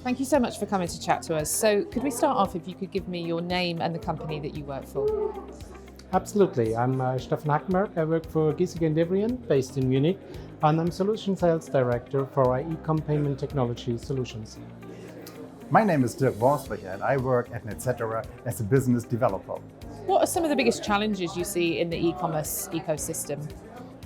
Thank you so much for coming to chat to us. So could we start off if you could give me your name and the company that you work for? Absolutely. I'm Stephan Hackenberg. I work for Giesecke+Devrient, based in Munich, and I'm Solution Sales Director for our e-com payment technology solutions. My name is Dirk Wormsbächer and I work at Netcetera as a business developer. What are some of the biggest challenges you see in the e-commerce ecosystem?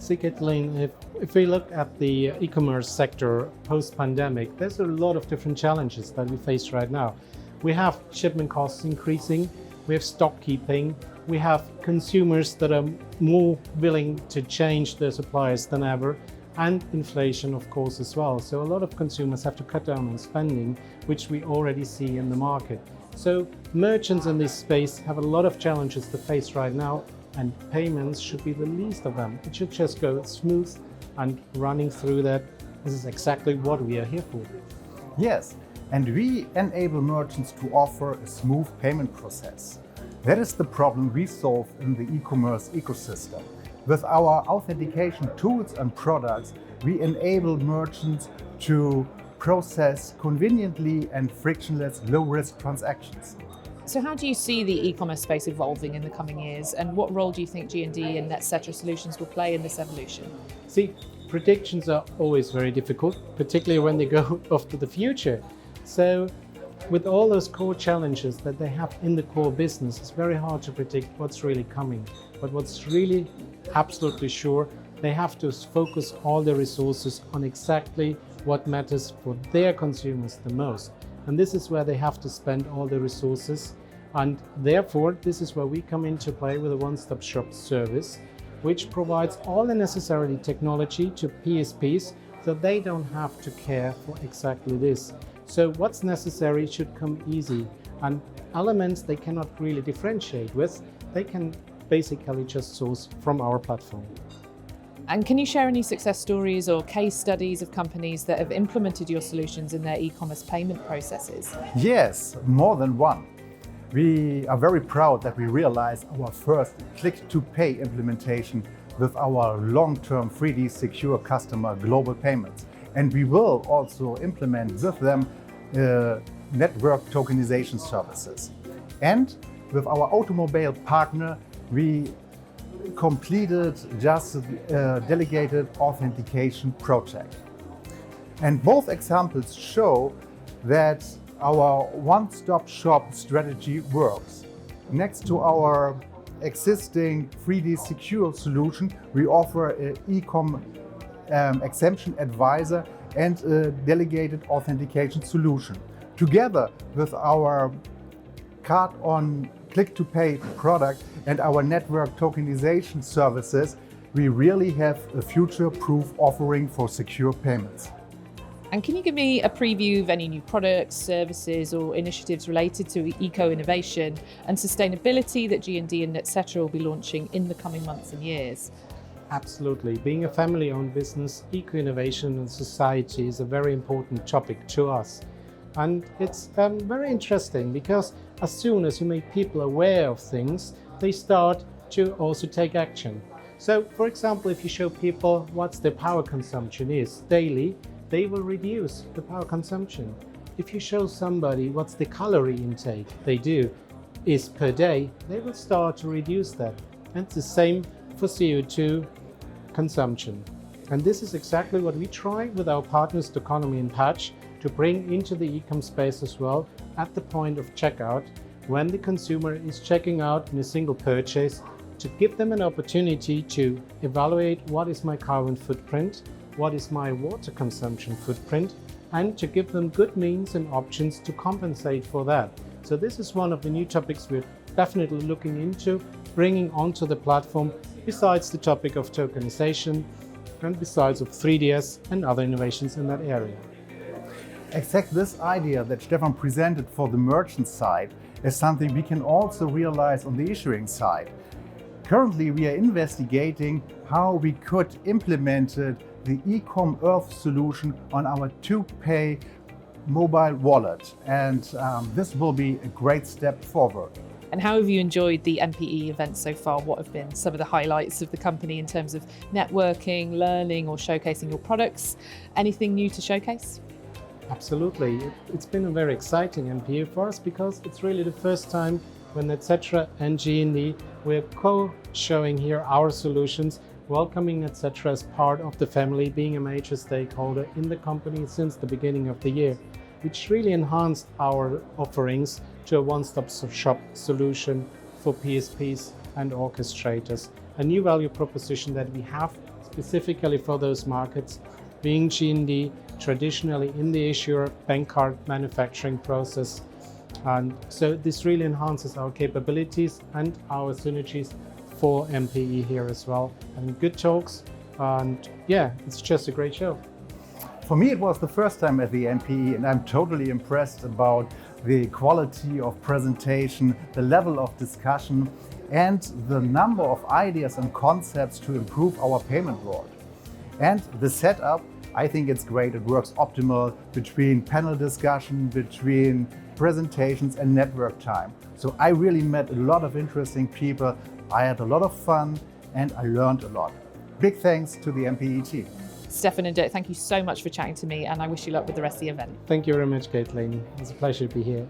See, Kathleen, if we look at the e-commerce sector post-pandemic, there's a lot of different challenges that we face right now. We have shipment costs increasing, we have stock keeping, we have consumers that are more willing to change their suppliers than ever, and inflation, of course, as well. So a lot of consumers have to cut down on spending, which we already see in the market. So merchants in this space have a lot of challenges to face right now, and payments should be the least of them. It should just go smooth and running through that. This is exactly what we are here for. Yes, and we enable merchants to offer a smooth payment process. That is the problem we solve in the e-commerce ecosystem. With our authentication tools and products, we enable merchants to process conveniently and frictionless low-risk transactions. So how do you see the e-commerce space evolving in the coming years, and what role do you think G&D and Netcetera solutions will play in this evolution? See, predictions are always very difficult, particularly when they go off to the future. So with all those core challenges that they have in the core business, it's very hard to predict what's really coming. But what's really absolutely sure, they have to focus all their resources on exactly what matters for their consumers the most. And this is where they have to spend all their resources. And therefore, this is where we come into play with a one-stop shop service, which provides all the necessary technology to PSPs so they don't have to care for exactly this. So what's necessary should come easy, and elements they cannot really differentiate with, they can basically just source from our platform. And can you share any success stories or case studies of companies that have implemented your solutions in their e-commerce payment processes? Yes, more than one. We are very proud that we realized our first click-to-pay implementation with our long-term 3D secure customer Global Payments. And we will also implement with them network tokenization services. And with our automobile partner, we completed just a delegated authentication project. And both examples show that our one-stop shop strategy works. Next to our existing 3D secure solution, we offer an e-com exemption advisor and a delegated authentication solution. Together with our card on click-to-pay product and our network tokenization services, we really have a future-proof offering for secure payments. And can you give me a preview of any new products, services or initiatives related to eco-innovation and sustainability that G&D and Netcetera will be launching in the coming months and years? Absolutely. Being a family-owned business, eco-innovation and society is a very important topic to us. And it's very interesting because as soon as you make people aware of things, they start to also take action. So, for example, if you show people what their power consumption is daily, they will reduce the power consumption. If you show somebody what's the calorie intake they do is per day, they will start to reduce that. And it's the same for CO2 consumption. And this is exactly what we try with our partners, Economy and Patch, to bring into the e-com space as well at the point of checkout, when the consumer is checking out in a single purchase, to give them an opportunity to evaluate what is my carbon footprint, what is my water consumption footprint, and to give them good means and options to compensate for that. So this is one of the new topics we're definitely looking into bringing onto the platform, besides the topic of tokenization and besides of 3DS and other innovations in that area. Exactly this idea that Stephan presented for the merchant side is something we can also realize on the issuing side. Currently, we are investigating how we could implement the e-com Earth solution on our to-pay mobile wallet, and this will be a great step forward. And how have you enjoyed the MPE event so far? What have been some of the highlights of the company in terms of networking, learning, or showcasing your products? Anything new to showcase? Absolutely. It's been a very exciting MPE for us because it's really the first time when Netcetera and G&D we're co-showing here our solutions, welcoming Netcetera as part of the family, being a major stakeholder in the company since the beginning of the year, which really enhanced our offerings to a one-stop shop solution for PSPs and orchestrators. A new value proposition that we have specifically for those markets, being G&D traditionally in the issuer bank card manufacturing process. And so this really enhances our capabilities and our synergies for MPE here as well. And good talks, and yeah, it's just a great show. For me, it was the first time at the MPE, and I'm totally impressed about the quality of presentation, the level of discussion, and the number of ideas and concepts to improve our payment world. And the setup, I think it's great. It works optimal between panel discussion, between presentations and network time. So I really met a lot of interesting people. I had a lot of fun and I learned a lot. Big thanks to the MPE team. Stephan and Dirk, thank you so much for chatting to me, and I wish you luck with the rest of the event. Thank you very much, Caitlin. It's a pleasure to be here.